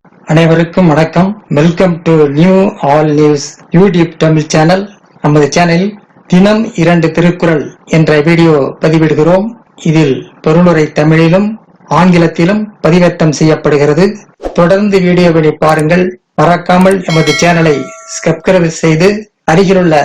அனைவருக்கும் வணக்கம். Welcome to new all news YouTube Tamil channel. நமது சேனலில் தினம் 2 திருக்குறள் என்ற வீடியோ பதிவிடுகிறோம். இதில் பொருளுரை தமிழிலும் ஆங்கிலத்திலும் பதிவேற்றம் செய்யப்படுகிறது. தொடர்ந்து வீடியோவை பாருங்கள். மறக்காமல் எமது சேனலை சப்ஸ்கிரைப் செய்து அருகிலுள்ள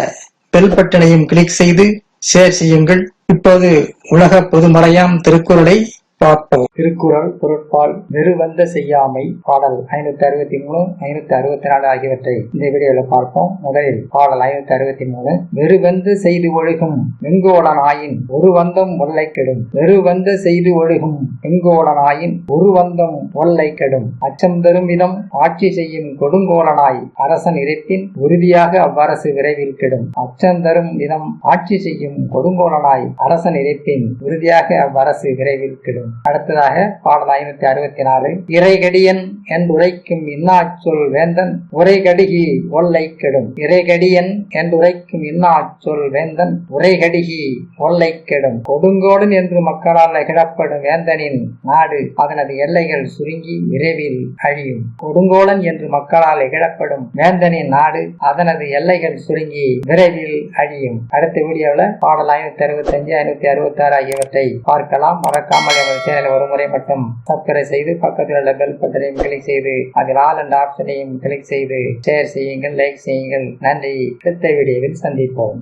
பெல் பட்டனையும் கிளிக் செய்து ஷேர் செய்யுங்கள். இப்போது உலக பொதுமறையாம் திருக்குறளை பார்ப்போம். திருக்குறள் பொருட்பால் வெறுவந்த செய்யாமை பாடல் 563, 564 ஆகியவற்றை இந்த வீடியோவில் பார்ப்போம். முதலில் பாடல் 563. வெறுவந்து செய்து ஒழுகும் வெங்கோடனாயின் ஒரு வந்தம் ஒல்லை கெடும். வெறுவந்த செய்து ஒழுகும் வெங்கோடனாயின் ஒரு வந்தம் ஒல்லை கெடும். அச்சம் தரும் விதம் ஆட்சி செய்யும் கொடுங்கோலனாய் அரசன் இருப்பின் உறுதியாக அவ்வரசு விரைவில் கெடும். அச்சம் தரும் விதம் ஆட்சி செய்யும் கொடுங்கோலனாய் அரசன் இருப்பின் உறுதியாக அவ்வரசு விரைவில் கெடும். அடுத்ததாக பாடல் 564. இறைகடியன் என்றுரைக்கும் இன்னாச்சொல் வேந்தன் உரைகடிகி ஒல்லை கெடும். இறைகடியன் என்றுரைக்கும் இன்னாச்சொல் வேந்தன் உரைகடிகி ஒல்லை கெடும். கொடுங்கோடன் என்று மக்களால் கிடப்படும் வேந்தனின் நாடு அதனது எல்லைகள் சுருங்கி விரைவில் அழியும். கொடுங்கோடன் என்று மக்களால் கிடப்படும் வேந்தனின் நாடு அதனது எல்லைகள் சுருங்கி விரைவில் அழியும். அடுத்த வீடியோவில் பாடல் 565, 566 ஆகியவற்றை பார்க்கலாம். மறக்காமல் சேனலை ஒரு முறை மட்டும் சப்ஸ்கிரைப் செய்து பக்கத்தில் உள்ள பெல் பட்டனையும் கிளிக் செய்து அதில் ஆல் என்ற ஆப்ஷனையும் கிளிக் செய்து ஷேர் செய்யுங்கள், லைக் செய்யுங்கள். நன்றி. அடுத்த வீடியோவில் சந்திப்போம்.